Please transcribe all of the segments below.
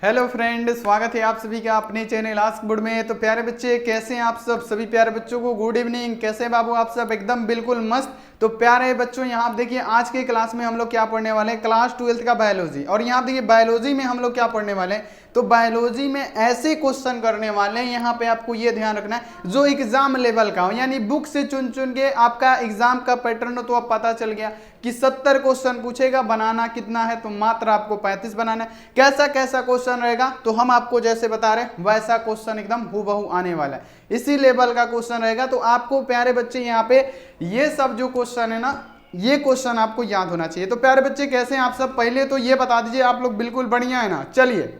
Hello friend, स्वागत है आप सभी का अपने चैनल आस्क बोर्ड में। तो प्यारे बच्चे कैसे हैं आप सब? सभी प्यारे बच्चों को गुड इवनिंग। कैसे हैं बाबू आप सब? एकदम बिल्कुल मस्त। तो प्यारे बच्चों यहाँ आप देखिए आज के क्लास में हम लोग क्या पढ़ने वाले हैं, क्लास 12th का बायोलॉजी। और यहाँ देखिए बायोलॉजी में हम लोग क्या पढ़ने वाले हैं, तो बायोलॉजी में ऐसे क्वेश्चन करने वाले हैं, यहाँ पे आपको ये ध्यान रखना है जो एग्जाम लेवल का हो, यानी बुक से चुन चुन के आपका एग्जाम का पैटर्न हो। तो अब पता चल गया कि 70 क्वेश्चन पूछेगा, बनाना कितना है, तो मात्र आपको 35 बनाना है। कैसा कैसा क्वेश्चन रहेगा, तो हम आपको जैसे बता रहे हैं वैसा क्वेश्चन एकदम हूबहू आने वाला है, इसी लेवल का क्वेश्चन रहेगा। तो आपको प्यारे बच्चे यहाँ पे ये सब जो क्वेश्चन है ना, ये क्वेश्चन आपको याद होना चाहिए। तो प्यारे बच्चे कैसे हैं आप सब? पहले तो ये बता दीजिए आप लोग बिल्कुल बढ़िया है ना? चलिए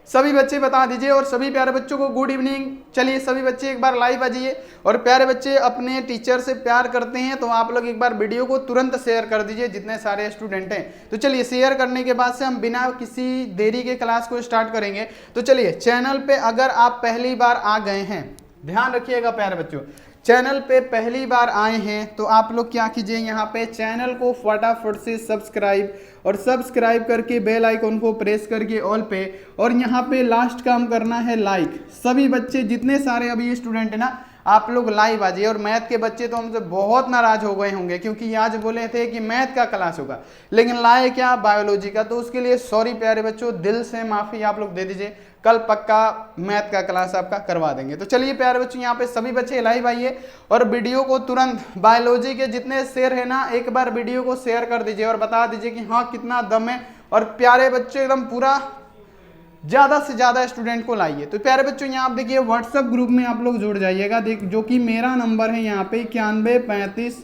सभी बच्चे बता दीजिए और सभी प्यारे बच्चों को गुड इवनिंग। चलिए सभी बच्चे एक बार लाइव आ जाइए। और प्यारे बच्चे अपने टीचर से प्यार करते हैं तो आप लोग एक बार वीडियो को तुरंत शेयर कर दीजिए जितने सारे स्टूडेंट हैं। तो चलिए शेयर करने के बाद से हम बिना किसी देरी के क्लास को स्टार्ट करेंगे। तो चलिए चैनल पे अगर आप पहली बार आ गए हैं, ध्यान रखिएगा प्यारे बच्चों, चैनल पे पहली बार आए हैं तो आप लोग क्या कीजिए, यहाँ पे चैनल को फटाफट से सब्सक्राइब और सब्सक्राइब करके बेल आइकन को प्रेस करके ऑल पे, और यहाँ पे लास्ट काम करना है लाइक। सभी बच्चे जितने सारे अभी स्टूडेंट है ना, आप लोग लाइव आ जाइए। और मैथ के बच्चे तो हमसे बहुत नाराज हो गए होंगे क्योंकि आज बोले थे कि मैथ का क्लास होगा लेकिन लाए क्या, बायोलॉजी का। तो उसके लिए सॉरी प्यारे बच्चों, दिल से माफी आप लोग दे दीजिए। कल पक्का मैथ का क्लास आपका करवा देंगे। तो चलिए प्यारे बच्चों यहाँ पे सभी बच्चे लाइव आइए और वीडियो को तुरंत, बायोलॉजी के जितने शेयर है ना, एक बार वीडियो को शेयर कर दीजिए और बता दीजिए कि हाँ कितना दम है। और प्यारे बच्चे एकदम पूरा ज्यादा से ज्यादा स्टूडेंट को लाइए। तो प्यारे बच्चों यहाँ आप देखिए व्हाट्सएप ग्रुप में आप लोग जुड़ जाइएगा, देख जो कि मेरा नंबर है यहाँ पे 91 35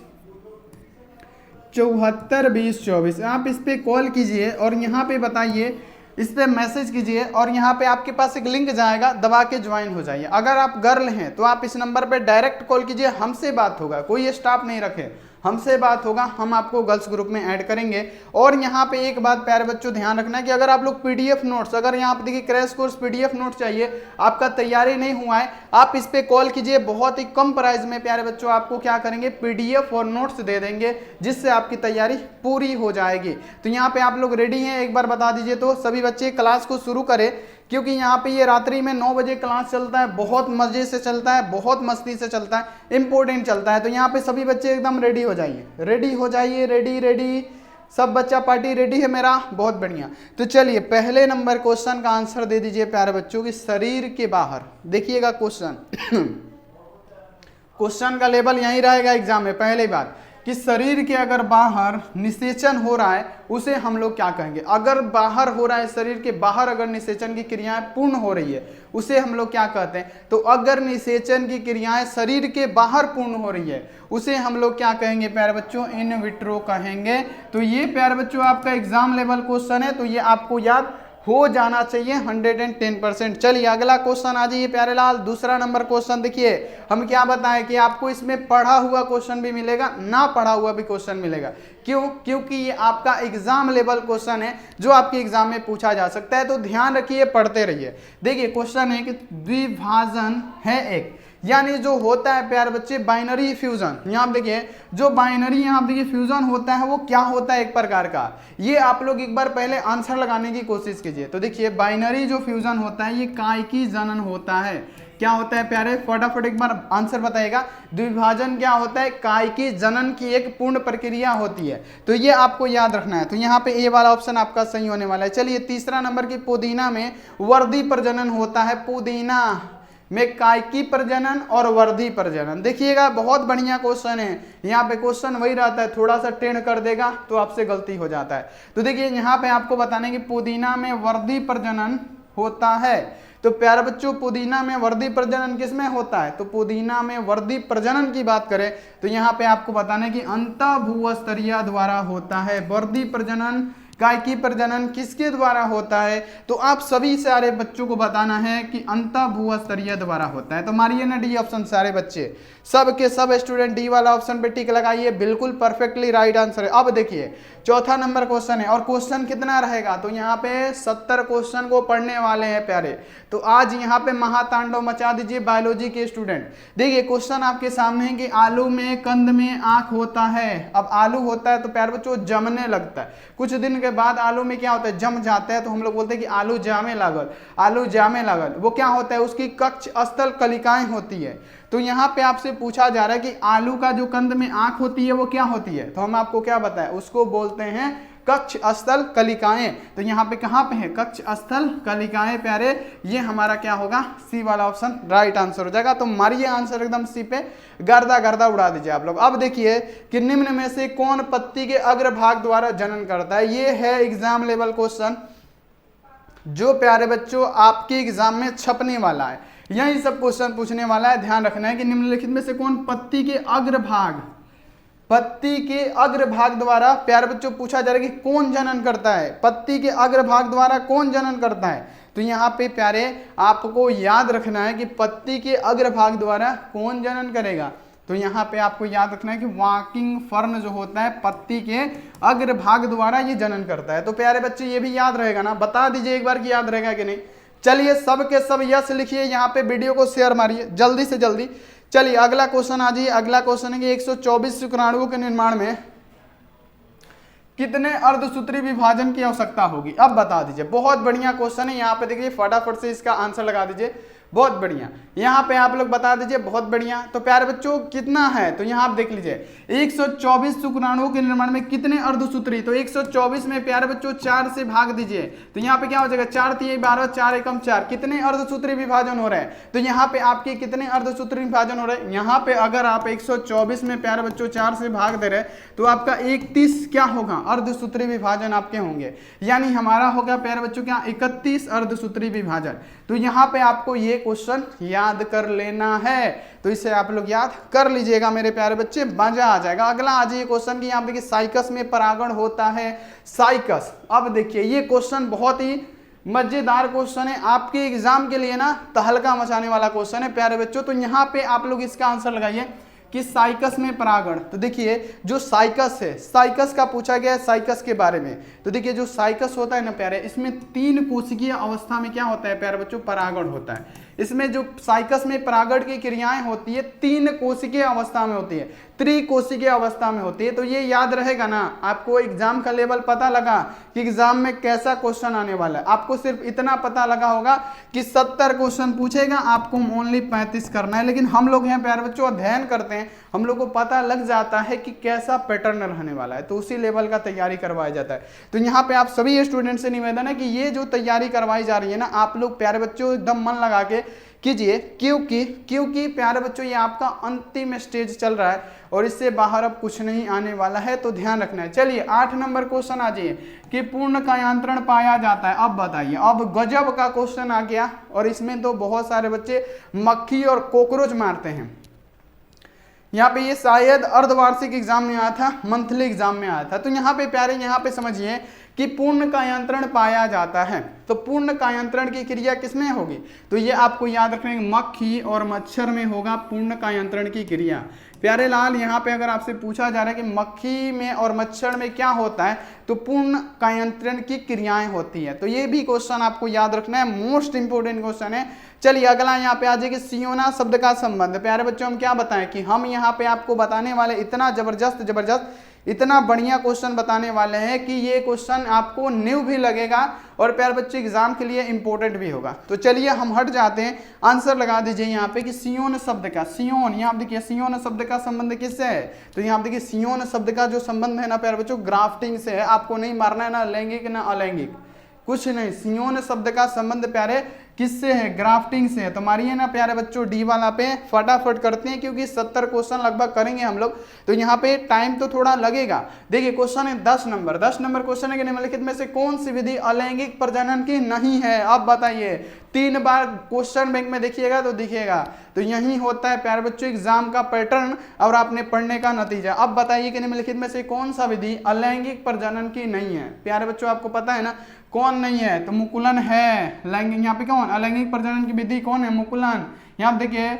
74 20 24। आप इस पे कॉल कीजिए और यहाँ पे बताइए, इस पे मैसेज कीजिए और यहाँ पे आपके पास एक लिंक जाएगा, दबा के ज्वाइन हो जाइए। अगर आप गर्ल हैं तो आप इस नंबर पे डायरेक्ट कॉल कीजिए, हमसे बात होगा, कोई स्टाफ नहीं रखे, हमसे बात होगा, हम आपको गर्ल्स ग्रुप में ऐड करेंगे। और यहाँ पे एक बात प्यारे बच्चों ध्यान रखना है कि अगर आप लोग पीडीएफ नोट्स, अगर यहाँ पे देखिए क्रैश कोर्स पीडीएफ नोट्स चाहिए, आपका तैयारी नहीं हुआ है, आप इस पे कॉल कीजिए। बहुत ही कम प्राइस में प्यारे बच्चों आपको क्या करेंगे, पीडीएफ और नोट्स दे देंगे जिससे आपकी तैयारी पूरी हो जाएगी। तो यहाँ पे आप लोग रेडी हैं, एक बार बता दीजिए तो सभी बच्चे क्लास को शुरू करें, क्योंकि यहाँ पे ये रात्रि में 9 बजे क्लास चलता है, बहुत मजे से चलता है, बहुत मस्ती से चलता है, इंपॉर्टेंट चलता है। तो यहाँ पे सभी बच्चे एकदम रेडी हो जाइए, रेडी हो जाइए, रेडी रेडी, सब बच्चा पार्टी रेडी है मेरा, बहुत बढ़िया। तो चलिए पहले नंबर क्वेश्चन का आंसर दे दीजिए प्यारे बच्चों की शरीर के बाहर। देखिएगा क्वेश्चन क्वेश्चन का लेवल यही रहेगा एग्जाम में। पहले बात कि शरीर के अगर बाहर निषेचन हो रहा है उसे हम लोग क्या कहेंगे? अगर बाहर हो रहा है, शरीर के बाहर अगर निषेचन की क्रियाएं पूर्ण हो रही है उसे हम लोग क्या कहते हैं? तो अगर निषेचन की क्रियाएं शरीर के बाहर पूर्ण हो रही है उसे हम लोग क्या कहेंगे प्यारे बच्चों? इन विट्रो कहेंगे। तो ये प्यारे बच्चों आपका एग्जाम लेवल क्वेश्चन है, तो ये आपको याद हो जाना चाहिए 110%। चलिए अगला क्वेश्चन आ जाइए प्यारे लाल। दूसरा नंबर क्वेश्चन देखिए, हम क्या बताएं कि आपको इसमें पढ़ा हुआ क्वेश्चन भी मिलेगा, ना पढ़ा हुआ भी क्वेश्चन मिलेगा। क्यों? क्योंकि ये आपका एग्जाम लेवल क्वेश्चन है जो आपके एग्जाम में पूछा जा सकता है। तो ध्यान रखिए, पढ़ते रहिए। देखिए क्वेश्चन है कि द्विभाजन है एक, यानी जो होता है प्यारे बच्चे बाइनरी फ्यूजन। यहाँ देखिए जो बाइनरी यहाँ देखिए फ्यूजन होता है वो क्या होता है एक प्रकार का, ये आप लोग एक बार पहले आंसर लगाने की कोशिश कीजिए। तो देखिए बाइनरी जो फ्यूजन होता है ये कायकी जनन होता है। क्या होता है प्यारे? फटाफट एक बार आंसर बताइएगा। द्विभाजन क्या होता है? कायकी जनन की एक पूर्ण प्रक्रिया होती है। तो ये आपको याद रखना है। तो यहाँ पे ए वाला ऑप्शन आपका सही होने वाला है। चलिए तीसरा नंबर की पुदीना में वर्धी प्रजनन होता है। पुदीना में कायकी प्रजनन और वर्धी प्रजनन। देखिएगा बहुत बढ़िया क्वेश्चन है। यहाँ पे क्वेश्चन वही रहता है, थोड़ा सा टेढ़ कर देगा तो आपसे गलती हो जाता है। तो देखिए यहाँ पे आपको बताने की पुदीना में वर्धी प्रजनन होता है। तो प्यारे बच्चों पुदीना में वर्धी प्रजनन किसमें होता है? तो पुदीना में वर्धी प्रजनन की बात करें तो यहाँ पे आपको बताने की अंतःभूस्तरीय द्वारा होता है। वर्धी प्रजनन, कायकी प्रजनन किसके द्वारा होता है? तो आप सभी सारे बच्चों को बताना है कि अंतःभूस्तरीय द्वारा होता है। तो मारिए ना डी ऑप्शन सारे बच्चे, सब के सब स्टूडेंट डी वाला ऑप्शन पे टिक लगाइए, बिल्कुल परफेक्टली राइट आंसर है। अब देखिए चौथा नंबर क्वेश्चन है और क्वेश्चन कितना रहेगा? तो यहाँ पे 70 क्वेश्चन को पढ़ने वाले हैं प्यारे। तो आज यहाँ पे महातांडव मचा दीजिए बायोलॉजी के स्टूडेंट। देखिए क्वेश्चन आपके सामने है कि आलू में कंद में आंख होता है। अब आलू होता है तो प्यारे बच्चों जमने लगता है, कुछ दिन के बाद आलू में क्या होता है, जम जाता है, तो हम लोग बोलते हैं कि आलू जामे लागल, आलू जामे लागल। वो क्या होता है, उसकी कक्ष स्थल कलिकाएं होती है। तो यहाँ पे आपसे पूछा जा रहा है कि आलू का जो कंद में आंख होती है वो क्या होती है, तो हम आपको क्या बताएं, उसको बोलते हैं कक्ष स्थल कलिकाएं। तो यहाँ पे कहाँ पे है, कक्ष स्थल कलिकाएं प्यारे, ये हमारा क्या होगा, सी वाला ऑप्शन राइट आंसर हो जाएगा। तो मारिए आंसर एकदम सी पे, गर्दा गर्दा उड़ा दीजिए आप लोग। अब देखिए कि निम्न में से कौन पत्ती के अग्रभाग द्वारा जनन करता है, ये है एग्जाम लेवल क्वेश्चन जो प्यारे बच्चों आपके एग्जाम में छपने वाला है, यही सब क्वेश्चन पूछने वाला है। ध्यान रखना है कि निम्नलिखित में से कौन पत्ती के अग्रभाग, पत्ती के अग्रभाग द्वारा प्यारे बच्चों पूछा जा रहा है कि कौन जनन करता है, पत्ती के अग्रभाग द्वारा कौन जनन करता है। तो यहाँ पे प्यारे आपको याद रखना है कि पत्ती के अग्रभाग द्वारा कौन जनन करेगा। तो यहाँ पे आपको याद रखना है कि वॉकिंग फर्न जो होता है पत्ती के अग्रभाग द्वारा ये जनन करता है। तो प्यारे बच्चे ये भी याद रहेगा ना, बता दीजिए एक बार कि याद रहेगा कि नहीं। चलिए सब के सब यस लिखिए, यहाँ पे वीडियो को शेयर मारिए जल्दी से जल्दी। चलिए अगला क्वेश्चन आ जाइए। अगला क्वेश्चन है कि 124 शुक्राणुओं के निर्माण में कितने अर्धसूत्री विभाजन की आवश्यकता होगी, अब बता दीजिए। बहुत बढ़िया क्वेश्चन है, यहाँ पे देखिए फटाफट से इसका आंसर लगा दीजिए। बहुत बढ़िया, यहाँ पे आप लोग बता दीजिए। बहुत बढ़िया। तो प्यारे बच्चों कितना है, तो यहाँ आप देख लीजिए 124 शुक्राणुओं के निर्माण में कितने अर्धसूत्री, तो 124 में प्यारे बच्चों 4 से भाग दीजिए। तो यहाँ पे क्या हो जाएगा, 4 3 12, 4 एकम 4, कितने अर्धसूत्री विभाजन हो रहे हैं। तो यहाँ पे आपके कितने अर्धसूत्री विभाजन हो रहे हैं, यहाँ पे अगर आप 124 में प्यारे बच्चों 4 से भाग दे रहे तो आपका 31 क्या होगा, अर्धसूत्री विभाजन आपके होंगे। यानी हमारा होगा प्यारे बच्चों क्या, 31 अर्धसूत्री विभाजन। तो यहाँ पे आपको ये क्वेश्चन याद कर लेना है, तो इसे आप लोग याद कर लीजिएगा मेरे प्यारे बच्चे, मजा आ जाएगा। अगला आ जाइए क्वेश्चन की, यहाँ पे देखिए साइकस में परागण होता है, साइकस। अब देखिए ये क्वेश्चन बहुत ही मजेदार क्वेश्चन है, आपके एग्जाम के लिए ना तहलका मचाने वाला क्वेश्चन है प्यारे बच्चों। तो यहाँ पे आप लोग इसका आंसर लगाइए कि साइकस में परागण। तो देखिए जो साइकस है, साइकस का पूछा गया है साइकस के बारे में। तो देखिए जो साइकस होता है ना प्यारे, इसमें 3 कोशिकीय अवस्था में क्या होता है प्यारे बच्चों, परागण होता है। इसमें जो साइकस में परागण की क्रियाएं होती है 3 कोशिकीय अवस्था में होती है, त्रिकोशिकीय अवस्था में होती है। तो ये याद रहेगा ना, आपको एग्जाम का लेवल पता लगा कि एग्जाम में कैसा क्वेश्चन आने वाला है। आपको सिर्फ इतना पता लगा होगा कि 70 क्वेश्चन पूछेगा, आपको ओनली 35 करना है। लेकिन हम लोग यहाँ प्यारे बच्चों अध्ययन करते हैं, हम लोग को पता लग जाता है कि कैसा पैटर्न रहने वाला है, तो उसी लेवल का तैयारी करवाया जाता है। तो यहाँ पे आप सभी स्टूडेंट से निवेदन है कि ये जो तैयारी करवाई जा रही है ना, आप लोग प्यारे बच्चों एकदम मन लगा के कीजिए, क्योंकि प्यारे बच्चों ये आपका अंतिम स्टेज चल रहा है और इससे बाहर अब कुछ नहीं आने वाला है, तो ध्यान रखना है। चलिए 8 नंबर क्वेश्चन आ जाइए कि पूर्ण कायांतरण पाया जाता है। अब बताइए, अब गजब का क्वेश्चन आ गया, और इसमें तो बहुत सारे बच्चे मक्खी और कॉकरोच मारते हैं। यहाँ पे ये शायद अर्धवार्षिक एग्जाम में आया था, मंथली एग्जाम में आया था। तो यहाँ पे प्यारे यहाँ पे समझिए कि पूर्ण कायांतरण पाया जाता है, तो पूर्ण कायांतरण की क्रिया किसमें होगी, तो ये आपको याद रखना है मक्खी और मच्छर में होगा पूर्ण कायांतरण की क्रिया। प्यारे लाल यहाँ पे अगर आपसे पूछा जा रहा है कि मक्खी में और मच्छर में क्या होता है, तो पूर्ण कायांतरण की क्रियाएं होती है। तो ये भी क्वेश्चन आपको याद रखना है, मोस्ट इंपोर्टेंट क्वेश्चन है। चलिए अगला यहाँ पे आ जाएगी सियोना शब्द का संबंध। प्यारे बच्चों हम क्या बताएं कि हम यहाँ पे आपको बताने वाले इतना जबरदस्त इतना बढ़िया क्वेश्चन बताने वाले हैं कि ये क्वेश्चन आपको न्यू भी लगेगा और प्यारे बच्चे एग्जाम के लिए इंपॉर्टेंट भी होगा। तो चलिए हम हट जाते हैं, आंसर लगा दीजिए यहाँ पे कि सियोन शब्द का, सियोन यहाँ देखिए सियोन शब्द का संबंध किससे है, तो यहाँ देखिए सियोन शब्द का जो संबंध है ना प्यारे बच्चों ग्राफ्टिंग से है। आपको नहीं मारना है ना लैंगिक ना अलैंगिक, कुछ नहीं। सियोन शब्द का संबंध प्यारे किससे है, ग्राफ्टिंग से है। तो मारिए ना प्यारे बच्चों डी वाला पे, फटाफट करते हैं क्योंकि 70 क्वेश्चन लगभग करेंगे हम लोग, तो यहाँ पे टाइम तो थोड़ा लगेगा। देखिए क्वेश्चन है 10 नंबर क्वेश्चन है कि निम्नलिखित में से कौन सी विधि अलैंगिक प्रजनन की नहीं है। अब बताइए, 3 बार क्वेश्चन बैंक में देखिएगा तो दिखेगा। तो यही होता है प्यारे बच्चों एग्जाम का पैटर्न और आपने पढ़ने का नतीजा। अब बताइए कि निम्नलिखित में से कौन सा विधि अलैंगिक प्रजनन की नहीं है। प्यारे बच्चों आपको पता है ना कौन नहीं है, तो मुकुलन है। लैंगिक यहाँ पे कौन, अलैंगिक प्रजनन की विधि कौन है, मुकुलन। यहाँ देखिए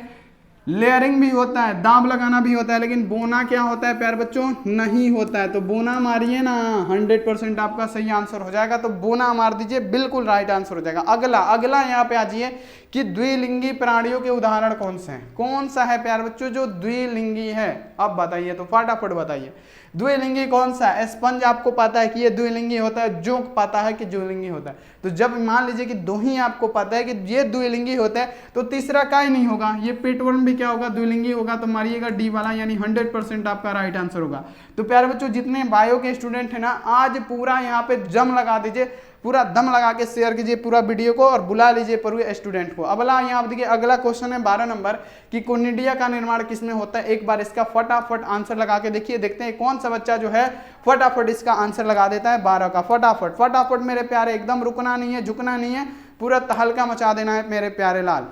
लेयरिंग भी होता है, दाब लगाना भी होता है, लेकिन बोना क्या होता है प्यारे बच्चों, नहीं होता है। तो बोना मारिए ना, 100% आपका सही आंसर हो जाएगा। तो बोना मार दीजिए, बिल्कुल राइट आंसर हो जाएगा। अगला यहाँ पे आ जाइए कि द्विलिंगी प्राणियों के उदाहरण कौन से हैं, कौन सा है प्यारे बच्चों जो द्विलिंगी है। अब बताइए, तो फटाफट बताइए द्विलिंगी कौन सा है? स्पंज आपको पता है कि ये द्विलिंगी होता है, जोंक पता है कि द्विलिंगी होता है। तो जब मान लीजिए कि दो ही आपको पता है कि ये द्विलिंगी होता है तो तीसरा का ही नहीं होगा, ये पेटवर्म भी क्या होगा? द्विलिंगी होगा। तो मारिएगा डी वाला, यानी 100% आपका राइट आंसर होगा। तो प्यारे बच्चों जितने बायो के स्टूडेंट है ना, आज पूरा यहाँ पे जम लगा दीजिए, पूरा दम लगा के शेयर कीजिए पूरा वीडियो को और बुला लीजिए पूरे स्टूडेंट को। अगला यहाँ आप देखिए, अगला क्वेश्चन है 12 नंबर कि कोनिडिया का निर्माण किसमें होता है? एक बार इसका फटाफट आंसर लगा के देखिए, देखते हैं कौन सा बच्चा जो है फटाफट इसका आंसर लगा देता है 12 का। फटाफट फटाफट मेरे प्यारे, एकदम रुकना नहीं है, झुकना नहीं है, पूरा तहलका मचा देना है मेरे प्यारे लाल।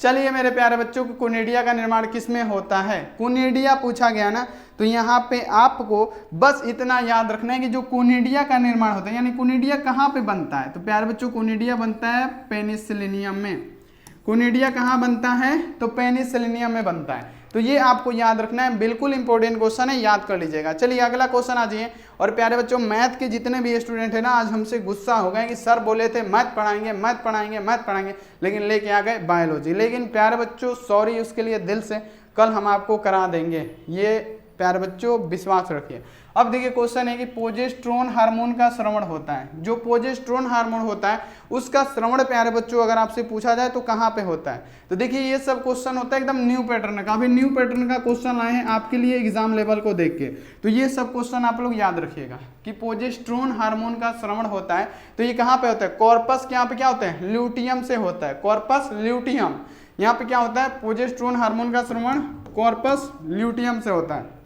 चलिए मेरे प्यारे बच्चों, को कोनिडिया का निर्माण किसमें होता है? कोनिडिया पूछा गया ना, तो यहाँ पे आपको बस इतना याद रखना है कि जो कोनिडिया का निर्माण होता है, यानी कोनिडिया कहाँ पे बनता है? तो प्यारे बच्चों कोनिडिया बनता है पेनिसिलिनियम में। कोनिडिया कहाँ बनता है? तो पेनिसिलिनियम में बनता है। तो ये आपको याद रखना है, बिल्कुल इंपॉर्टेंट क्वेश्चन है, याद कर लीजिएगा। चलिए अगला क्वेश्चन आ जाइए। और प्यारे बच्चों मैथ के जितने भी स्टूडेंट है ना, आज हमसे गुस्सा हो गए कि सर बोले थे मैथ पढ़ाएंगे मैथ पढ़ाएंगे मैथ पढ़ाएंगे, लेकिन लेके आ गए बायोलॉजी। लेकिन प्यारे बच्चों सॉरी उसके लिए दिल से, कल हम आपको करा देंगे, ये प्यारे बच्चों विश्वास रखिए। अब देखिए क्वेश्चन है कि प्रोजेस्टेरोन हार्मोन का स्रवण होता है। जो प्रोजेस्टेरोन हार्मोन होता है उसका स्रवण प्यारे बच्चों अगर आपसे पूछा जाए तो कहाँ पे होता है? तो देखिए ये सब क्वेश्चन होता है एकदम न्यू पैटर्न का, अभी न्यू पैटर्न का क्वेश्चन आए हैं आपके लिए एग्जाम लेवल को देख के। तो ये सब क्वेश्चन आप लोग याद रखिएगा कि प्रोजेस्टेरोन हार्मोन का स्रवण होता है तो ये कहाँ पे होता है? कॉर्पस के यहाँ पे क्या होता है? ल्यूटियम से होता है, कॉर्पस ल्यूटियम। यहाँ पे क्या होता है? प्रोजेस्टेरोन हार्मोन का स्रवण कॉर्पस ल्यूटियम से होता है।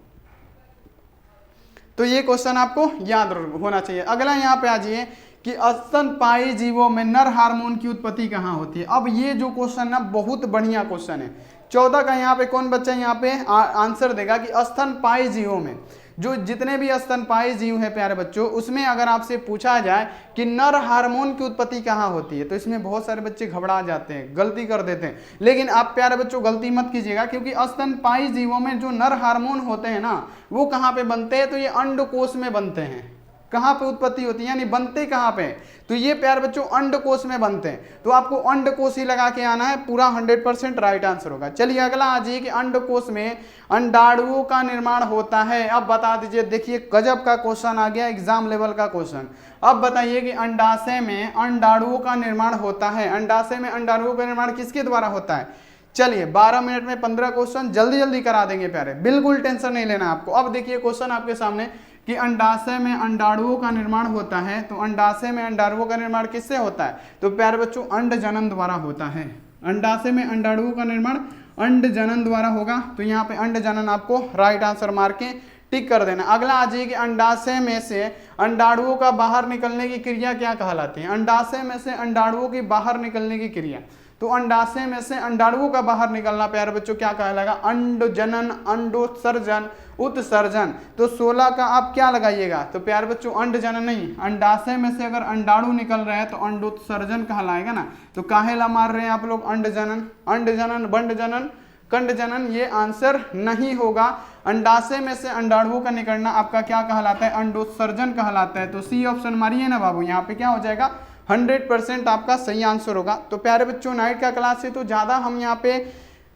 तो ये क्वेश्चन आपको याद होना चाहिए। अगला यहाँ पे आ जाइए कि स्तनपायी जीवों में नर हार्मोन की उत्पत्ति कहाँ होती है? अब ये जो क्वेश्चन ना बहुत बढ़िया क्वेश्चन है। 14 का यहाँ पे कौन बच्चा यहाँ पे आंसर देगा कि स्तनपायी जीवों में, जो जितने भी स्तनपायी जीव है प्यारे बच्चों, उसमें अगर आपसे पूछा जाए कि नर हार्मोन की उत्पत्ति कहाँ होती है, तो इसमें बहुत सारे बच्चे घबरा जाते हैं, गलती कर देते हैं। लेकिन आप प्यारे बच्चों गलती मत कीजिएगा, क्योंकि स्तनपायी जीवों में जो नर हार्मोन होते हैं ना, वो कहाँ पे बनते हैं? तो ये अंडकोश में बनते हैं। कहाँ पे उत्पत्ति होती है, यानी बनते कहाँ पे? तो ये प्यारे बच्चों अंडकोश में बनते हैं। तो आपको अंडकोश ही लगा के आना है, पूरा 100% राइट आंसर होगा। चलिए अगला आ जाइए कि अंडकोश में अंडाणुओं का निर्माण होता है। अब बता दीजिए, देखिए गजब का क्वेश्चन आ गया, एग्जाम लेवल का क्वेश्चन। अब बताइए कि अंडाशय में अंडाणुओं का निर्माण होता है। अंडाशय में अंडाणुओं का निर्माण किसके द्वारा होता है? चलिए 12 मिनट में 15 क्वेश्चन जल्दी जल्दी करा देंगे प्यारे, बिल्कुल टेंशन नहीं लेना आपको। अब देखिए क्वेश्चन आपके सामने कि अंडाशय में अंडाणुओं का निर्माण होता है। तो अंडाशय में अंडाणुओं का निर्माण किससे होता है? तो प्यारे बच्चों अंड जनन द्वारा होता है। अंडाशय में अंडाणुओं का निर्माण अंड जनन द्वारा होगा। तो यहाँ पे अंड जनन आपको राइट आंसर मार के टिक कर देना। अगला आ जाइए कि अंडाशय में से अंडाणुओं का बाहर निकलने की क्रिया क्या कहलाती है? अंडाशय में से अंडाणुओं की बाहर निकलने की क्रिया, तो अंडाशय में से अंडाणुओं का बाहर निकलना प्यारे बच्चों क्या कहलाएगा? अंड जनन, अंडोत्सर्जन, उत्सर्जन। तो 16 का आप क्या लगाइएगा? तो प्यारे बच्चों अंड जनन नहीं, अंडाशय में से अगर अंडाणु निकल रहा है तो अंडोत्सर्जन कहलाएगा ना। तो काहेला मार रहे हैं आप लोग अंड जनन? अंड जनन, बंड जनन, कंड जनन, ये आंसर नहीं होगा। अंडाशय में से अंडाणुओं का निकलना आपका क्या कहलाता है? अंडोत्सर्जन कहलाता है। तो सी ऑप्शन मारिए ना बाबू, यहाँ पे क्या हो जाएगा? 100% आपका सही आंसर होगा। तो प्यारे बच्चों नाइट का क्लास है तो ज़्यादा हम यहाँ पे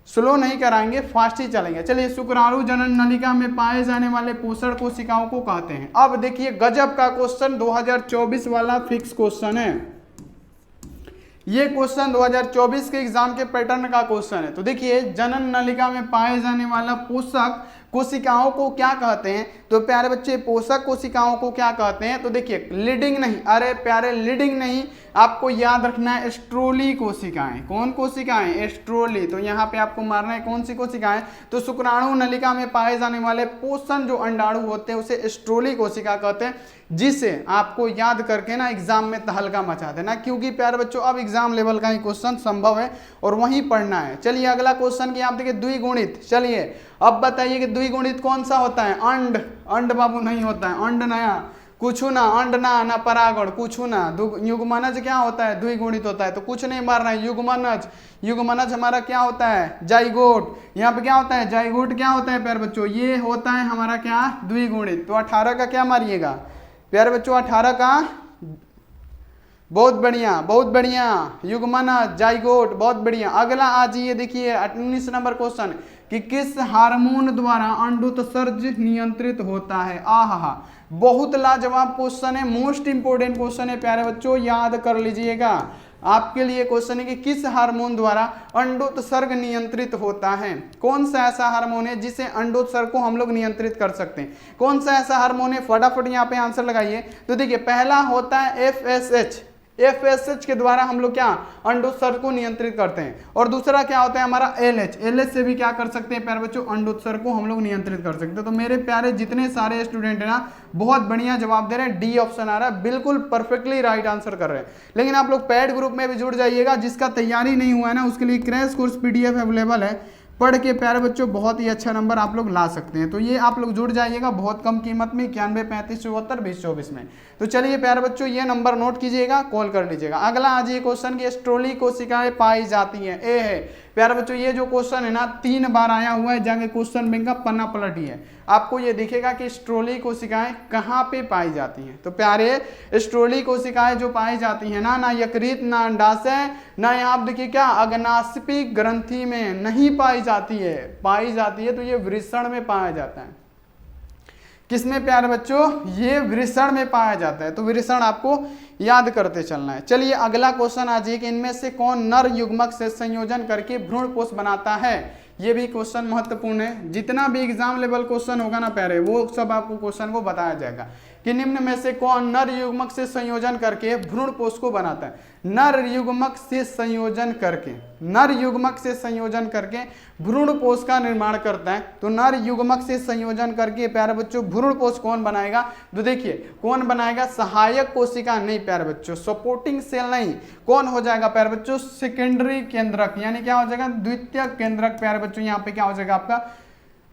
स्लो नहीं कराएंगे, फास्ट ही चलेंगे। चलिए शुक्राणु जनन नलिका में पाए जाने वाले पोषण कोशिकाओं को कहते हैं। अब देखिए गजब का क्वेश्चन 2024 वाला फिक्स क्वेश्चन है। ये क्वेश्चन 2024 के एग्जाम के पैटर्न का क्वेश्चन है। तो देखिए जनन नलिका में पाए जाने वाला पोषक कोशिकाओं को क्या कहते हैं? तो प्यारे बच्चे पोषक कोशिकाओं को क्या कहते हैं? तो देखिए लीडिंग नहीं, अरे प्यारे लीडिंग नहीं, आपको याद रखना है एस्ट्रोली कोशिकाएं। कौन कोशिकाएं? एस्ट्रोली। तो यहाँ पे आपको मारना है कौन सी कोशिकाएं? तो शुक्राणु नलिका में पाए जाने वाले पोषण जो अंडाणु होते हैं उसे एस्ट्रोली कोशिका कहते हैं, जिसे आपको याद करके ना एग्जाम में तहलका मचा देना, क्योंकि प्यारे बच्चों अब एग्जाम लेवल का ही क्वेश्चन संभव है और वहीं पढ़ना है। चलिए अगला क्वेश्चन की आप देखिए द्विगुणित। चलिए अब बताइए कि द्विगुणित कौन सा होता है? अंड। अंड बाबू नहीं होता है, अंड नया कुछ ना, अंड ना परागण कुछ ना। युग्मनज क्या होता है? द्विगुणित होता है। तो कुछ नहीं मारना है, युग्मनज। युग्मनज हमारा क्या होता है? जाइगोट। यहाँ पे क्या होता है? जाइगोट क्या होता है प्यारे बच्चों? ये होता है हमारा क्या? द्विगुणित। तो 18 का क्या मारिएगा प्यारे बच्चों? 18 का बहुत बढ़िया, बहुत बढ़िया। युग्मनज, जाइगोट, बहुत बढ़िया। अगला आ जाइए देखिए 19 नंबर क्वेश्चन कि किस हार्मोन द्वारा अंडोत्सर्ज नियंत्रित होता है। आहा, बहुत लाजवाब क्वेश्चन है, मोस्ट इंपोर्टेंट क्वेश्चन है प्यारे बच्चों, याद कर लीजिएगा। आपके लिए क्वेश्चन है कि किस हार्मोन द्वारा अंडोत्सर्ग नियंत्रित होता है। कौन सा ऐसा हार्मोन है जिसे अंडोत्सर्ग को हम लोग नियंत्रित कर सकते हैं? कौन सा ऐसा हार्मोन है? फटाफट यहाँ पे आंसर लगाइए। तो देखिए, पहला होता है एफएसएच। एफएसएच के द्वारा हम लोग क्या अंडोत्सर्ग को नियंत्रित करते हैं। और दूसरा क्या होता है हमारा एलएच। एलएच से भी क्या कर सकते हैं प्यारे बच्चों, अंडोत्सर्ग को हम लोग नियंत्रित कर सकते हैं। तो मेरे प्यारे जितने सारे स्टूडेंट है ना, बहुत बढ़िया जवाब दे रहे हैं, डी ऑप्शन आ रहा है, बिल्कुल परफेक्टली राइट आंसर कर रहे हैं। लेकिन आप लोग पेड ग्रुप में भी जुड़ जाइएगा, जिसका तैयारी नहीं हुआ है ना, उसके लिए क्रैश कोर्स पीडीएफ अवेलेबल है, पढ़ के प्यारे बच्चों बहुत ही अच्छा नंबर आप लोग ला सकते हैं। तो ये आप लोग जुड़ जाइएगा बहुत कम कीमत में, 91 35 74 20 24 में। तो चलिए प्यारे बच्चों, ये नंबर नोट कीजिएगा, कॉल कर लीजिएगा। अगला आज ये क्वेश्चन की स्ट्रोली कोशिकाएं पाई जाती हैं, ए है प्यारे बच्चों। ये जो क्वेश्चन है ना 3 बार आया हुआ है, जाके क्वेश्चन बैंक का पन्ना पलटिए, आपको ये दिखेगा कि स्ट्रोली कोशिकाएं कहाँ पे पाई जाती हैं। तो प्यारे, स्ट्रोली कोशिकाएं जो पाई जाती हैं ना यकृत, ना अंडाशय, ना यहाँ आप देखिए क्या अग्नाशयी ग्रंथि में नहीं पाई जाती है, पाई जाती है तो ये वृषण में पाया जाता है। किसमें प्यारे बच्चों? ये वृषण में पाया जाता है। तो वृषण आपको याद करते चलना है। चलिए अगला क्वेश्चन आ जाइए कि इनमें से कौन नर युग्मक से संयोजन करके भ्रूणपोष बनाता है। ये भी क्वेश्चन महत्वपूर्ण है। जितना भी एग्जाम लेवल क्वेश्चन होगा ना प्यारे, वो सब आपको क्वेश्चन को बताया जाएगा कि निम्न में से कौन नर युग्मक से संयोजन करके भ्रूणपोष को बनाता है। नर युग्मक से संयोजन करके, नर युग्मक से संयोजन करके भ्रूणपोष का निर्माण करता है। तो नर युग्मक से संयोजन करके प्यारे बच्चों भ्रूणपोष कौन बनाएगा? तो देखिए कौन बनाएगा? सहायक कोशिका नहीं प्यारे बच्चों, सपोर्टिंग सेल नहीं। कौन हो जाएगा प्यारे बच्चों? सेकेंडरी केंद्रक, यानी क्या हो जाएगा? द्वितीय केंद्रक प्यारे बच्चों। यहाँ पे क्या हो जाएगा आपका?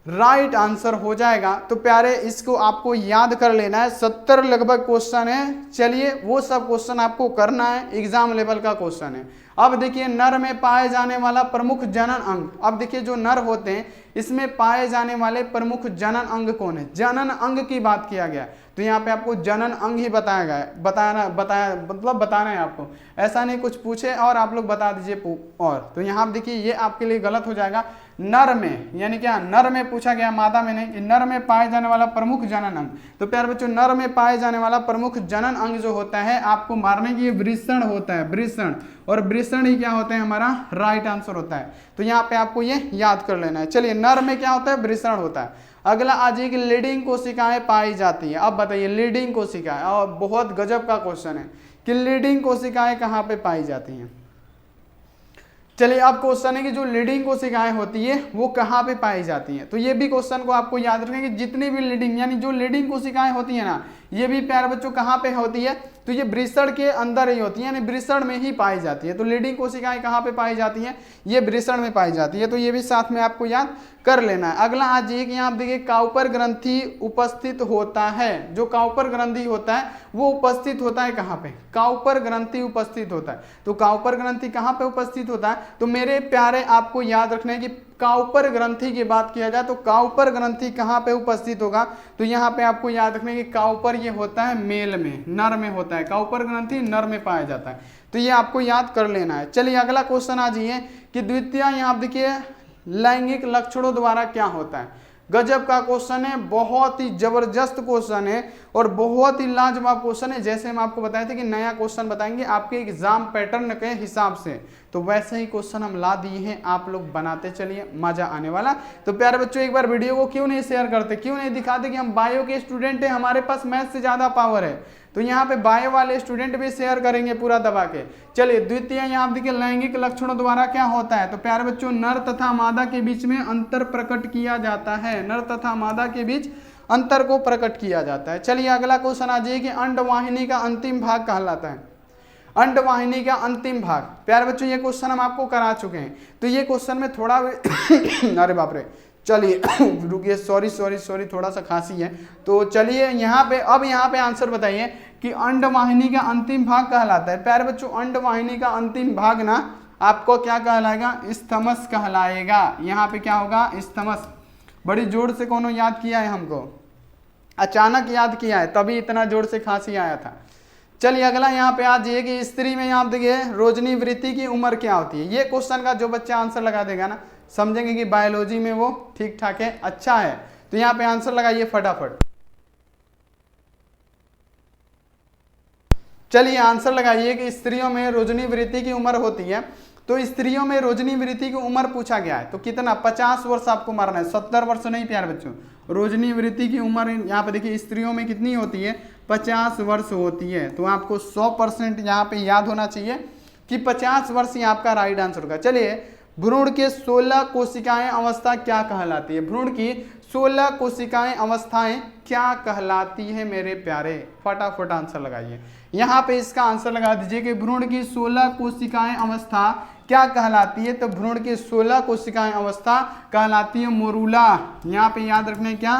राइट आंसर हो जाएगा। तो प्यारे इसको आपको याद कर लेना है, 70 लगभग क्वेश्चन है। चलिए वो सब क्वेश्चन आपको करना है, एग्जाम लेवल का क्वेश्चन है। अब देखिए नर में पाए जाने वाला प्रमुख जनन अंग। अब देखिए जो नर होते हैं इसमें पाए जाने वाले प्रमुख जनन अंग कौन है? जनन अंग की बात किया गया, तो यहाँ पे आपको जनन अंग ही बताया गया है, बताना है आपको। ऐसा नहीं कुछ पूछे और आप लोग बता दीजिए और। तो यहाँ देखिए ये आपके लिए गलत हो जाएगा। नर में, यानी क्या नर में पूछा गया, मादा में नहीं, कि नर में पाए जाने वाला प्रमुख जनन अंग। तो प्यारे बच्चों नर में पाए जाने वाला प्रमुख जनन अंग जो होता है आपको मारने की, वृषण होता है, वृषण। और वृषण ही क्या होता है? हमारा राइट आंसर होता है। तो यहाँ पे आपको ये याद कर लेना है। चलिए नर में क्या होता है? वृषण होता है। अगला आज एक लीडिंग कोशिकाएं पाई जाती है। अब बताइए लीडिंग कोशिकाएं, और बहुत गजब का क्वेश्चन है कि लीडिंग कोशिकाएं कहाँ पे पाई जाती हैं। चलिए अब क्वेश्चन है कि जो लीडिंग कोशिकाएं होती है वो कहाँ पे पाई जाती हैं। तो ये भी क्वेश्चन को आपको याद रखना कि जितनी भी लीडिंग, यानी जो लीडिंग कोशिकाएं होती है ना, ये भी प्यारे बच्चों कहाँ पे होती है? तो ये वृषण के अंदर ही होती है, यानी वृषण में ही पाई जाती है। तो लीडिंग कोशिकाएं कहाँ पे पाई जाती हैं? ये वृषण में पाई जाती है। तो ये भी साथ में आपको याद कर लेना है। अगला आज ये कि यहाँ आप देखिए काउपर ग्रंथि उपस्थित होता है। जो काउपर ग्रंथि होता है वो उपस्थित होता है कहाँ पे? काउपर ग्रंथि उपस्थित होता है। तो काउपर ग्रंथि कहाँ पे उपस्थित होता है? तो मेरे प्यारे आपको याद रखना है कि काउपर ग्रंथि की बात किया जाए तो काउपर ग्रंथि कहाँ पे उपस्थित होगा? तो यहाँ पे आपको याद रखना है कि काउपर ये होता है मेल में, नर में होता है। काउपर ग्रंथि नर में पाया जाता है। तो ये आपको याद कर लेना है। चलिए अगला क्वेश्चन आ जाइए कि द्वितीय, यहाँ आप देखिए लैंगिक लक्षणों द्वारा क्या होता है। गजब का क्वेश्चन है, बहुत ही जबरदस्त क्वेश्चन है और बहुत ही लाजवाब क्वेश्चन है। जैसे हम आपको बताए थे कि नया क्वेश्चन बताएंगे आपके एग्जाम पैटर्न के हिसाब से, तो वैसे ही क्वेश्चन हम ला दिए हैं, आप लोग बनाते चलिए, मजा आने वाला। तो प्यारे बच्चों एक बार वीडियो को क्यों नहीं शेयर करते, क्यों नहीं दिखाते कि हम बायो के स्टूडेंट हैं, हमारे पास मैथ से ज्यादा पावर है। तो यहाँ पे बायो वाले स्टूडेंट भी शेयर करेंगे पूरा दबा के। चलिए द्वितीय यहाँ देखिए लैंगिक लक्षणों द्वारा क्या होता है। तो प्यारे बच्चों नर तथा मादा के बीच में अंतर प्रकट किया जाता है, नर तथा मादा के बीच अंतर को प्रकट किया जाता है। चलिए अगला क्वेश्चन आ जाइए कि अंडवाहिनी का अंतिम भाग कहलाता है। अंडवाहिनी का अंतिम भाग, प्यारे बच्चों ये क्वेश्चन हम आपको करा चुके हैं। तो ये क्वेश्चन में थोड़ा अरे बाप रे, चलिए रुकिए, सॉरी थोड़ा सा खांसी है। तो चलिए यहाँ पे आंसर बताइए कि अंडवाहिनी का अंतिम भाग कहलाता है। प्यारे बच्चों अंडवाहिनी का अंतिम भाग ना आपको क्या कहलाएगा? स्थमस कहलाएगा। यहाँ पे क्या होगा? स्थमस। बड़ी जोर से कोनो याद किया है हमको, अचानक याद किया है तभी इतना जोर से खांसी आया था। चलिए अगला यहाँ पे आज ये कि स्त्री में यहाँ देखिए रोजनी वृत्ति की उम्र क्या होती है। ये क्वेश्चन का जो बच्चा आंसर लगा देगा ना समझेंगे कि बायोलॉजी में वो ठीक ठाक है, अच्छा है। तो यहाँ पे आंसर लगाइए फटाफट। चलिए आंसर लगाइए कि स्त्रियों में रोजनी वृत्ति की उम्र होती है। तो स्त्रियों में रोजनी वृत्ति की उम्र पूछा गया है, तो कितना 50 वर्ष आपको मारना है, 70 वर्ष नहीं प्यारे बच्चों। रोजनी वृत्ति की उम्र यहाँ पे देखिए स्त्रियों में कितनी होती है, 50 वर्ष होती है। तो आपको 100% यहाँ पे याद होना चाहिए कि 50 वर्ष ही आपका राइट आंसर होगा। चलिए भ्रूण के 16 कोशिकाएं अवस्था क्या कहलाती है, भ्रूण की 16 कोशिकाएं अवस्थाएं क्या कहलाती है मेरे प्यारे, फटाफट आंसर लगाइए। यहाँ पे इसका आंसर लगा दीजिए कि भ्रूण की 16 कोशिकाएं अवस्था क्या कहलाती है। तो भ्रूण की 16 कोशिकाएं अवस्था कहलाती है मोरूला। यहाँ पे याद रखना है क्या,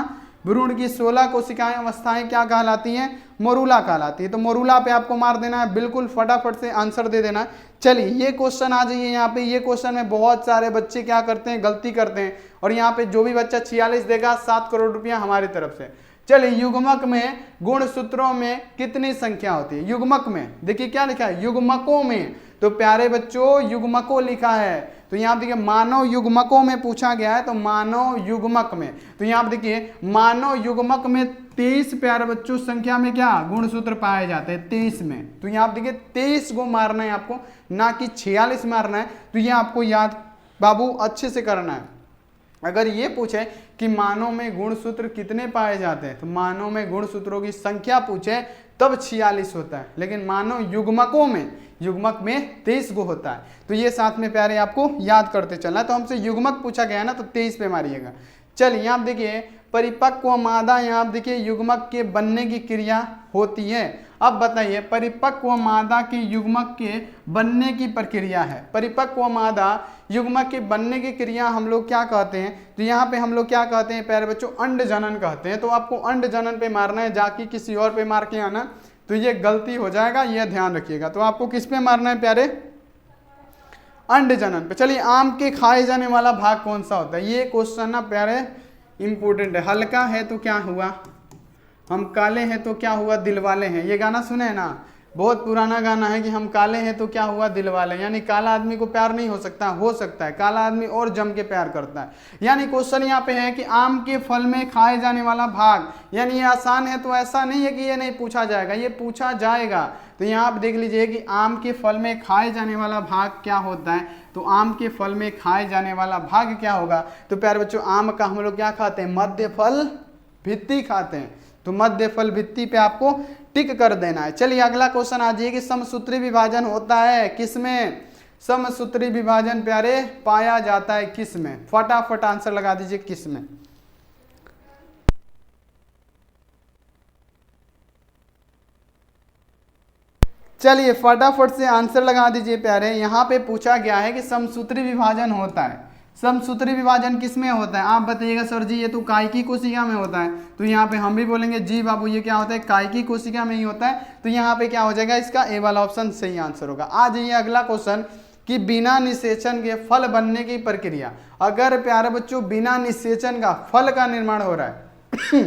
भ्रूण की 16 कोशिकाएं अवस्थाएं क्या कहलाती हैं, मोरूला कहलाती है। तो मोरूला पे आपको मार देना है, बिल्कुल फटाफट से आंसर दे देना। चलिए ये क्वेश्चन आ जाइए यहाँ पे। ये क्वेश्चन में बहुत सारे बच्चे क्या करते हैं, गलती करते हैं। और यहाँ पे जो भी बच्चा 46 देगा 7 करोड़ रुपया हमारी तरफ से। चलिए युग्मक में गुणसूत्रों में कितनी संख्या होती है, युग्मक में देखिए क्या लिखा है, युग्मकों में। तो प्यारे बच्चों युग्मकों लिखा है, तो यहाँ देखिए मानव युग्मकों में पूछा गया है, तो मानव युग्मक में। तो यहाँ देखिए मानव युग्मक में 23 प्यारे बच्चों संख्या में क्या गुणसूत्र पाए जाते हैं, 23 में। तो यहाँ देखिए 23 को मारना है आपको, ना कि 46 मारना है। तो ये आपको याद बाबू अच्छे से करना है। अगर ये पूछे कि मानव में गुणसूत्र कितने पाए जाते हैं, तो मानव में गुणसूत्रों की संख्या पूछे तब 46 होता है, लेकिन मानव युग्मकों में, युग्मक में 23 गो होता है। तो ये साथ में प्यारे आपको याद करते चलना। तो हमसे युग्मक पूछा गया है ना, तो 23 पे मारिएगा। चलिए यहाँ देखिए परिपक्व मादा, यहाँ देखिए युग्मक के बनने की क्रिया होती है। अब बताइए परिपक्व मादा के युग्मक के बनने की प्रक्रिया है, परिपक्व मादा युग्मक के बनने की क्रिया हम लोग क्या कहते हैं। तो यहाँ पे हम लोग क्या कहते हैं प्यारे बच्चों, अंड जनन कहते हैं। तो आपको अंड जनन पे मारना है, जाके किसी और पे मार के आना तो ये गलती हो जाएगा, ये ध्यान रखिएगा। तो आपको किस पे मारना है प्यारे, अंड जनन पे। चलिए आम के खाए जाने वाला भाग कौन सा होता है, ये क्वेश्चन ना प्यारे इंपॉर्टेंट है। हल्का है तो क्या हुआ, हम काले हैं तो क्या हुआ, दिलवाले हैं। ये गाना सुने हैं ना, बहुत पुराना गाना है कि हम काले हैं तो क्या हुआ, दिलवाले। यानी काला आदमी को प्यार नहीं हो सकता है, काला आदमी और जम के प्यार करता है। यानी क्वेश्चन यहाँ पे है कि आम के फल में खाए जाने वाला भाग, यानी ये आसान है तो ऐसा नहीं है कि ये नहीं पूछा जाएगा, ये पूछा जाएगा। तो यहाँ आप देख लीजिए कि आम के फल में खाए जाने वाला भाग क्या होता है। तो आम के फल में खाए जाने वाला भाग क्या होगा। तो प्यारे बच्चों आम का हम लोग क्या खाते हैं, मध्य फल भित्ति खाते हैं। तो मध्य फल भित्ति पे आपको टिक कर देना है। चलिए अगला क्वेश्चन आ जाइए कि समसूत्री विभाजन होता है किसमें, समसूत्री विभाजन प्यारे पाया जाता है किसमें, फटाफट आंसर लगा दीजिए किसमें। चलिए फटाफट से आंसर लगा दीजिए प्यारे। यहाँ पे पूछा गया है कि समसूत्री विभाजन होता है, समसूत्री विभाजन किसमें होता है। आप बताइएगा सर जी ये तो कायिकी कोशिका में होता है। तो यहाँ पे हम भी बोलेंगे जी बाबू ये क्या होता है, कायिकी कोशिका में ही होता है। तो यहाँ पे क्या हो जाएगा, इसका ए वाला ऑप्शन सही आंसर होगा। आ जाइए अगला क्वेश्चन कि बिना निषेचन के फल बनने की प्रक्रिया। अगर प्यारे बच्चों बिना निषेचन का फल का निर्माण हो रहा है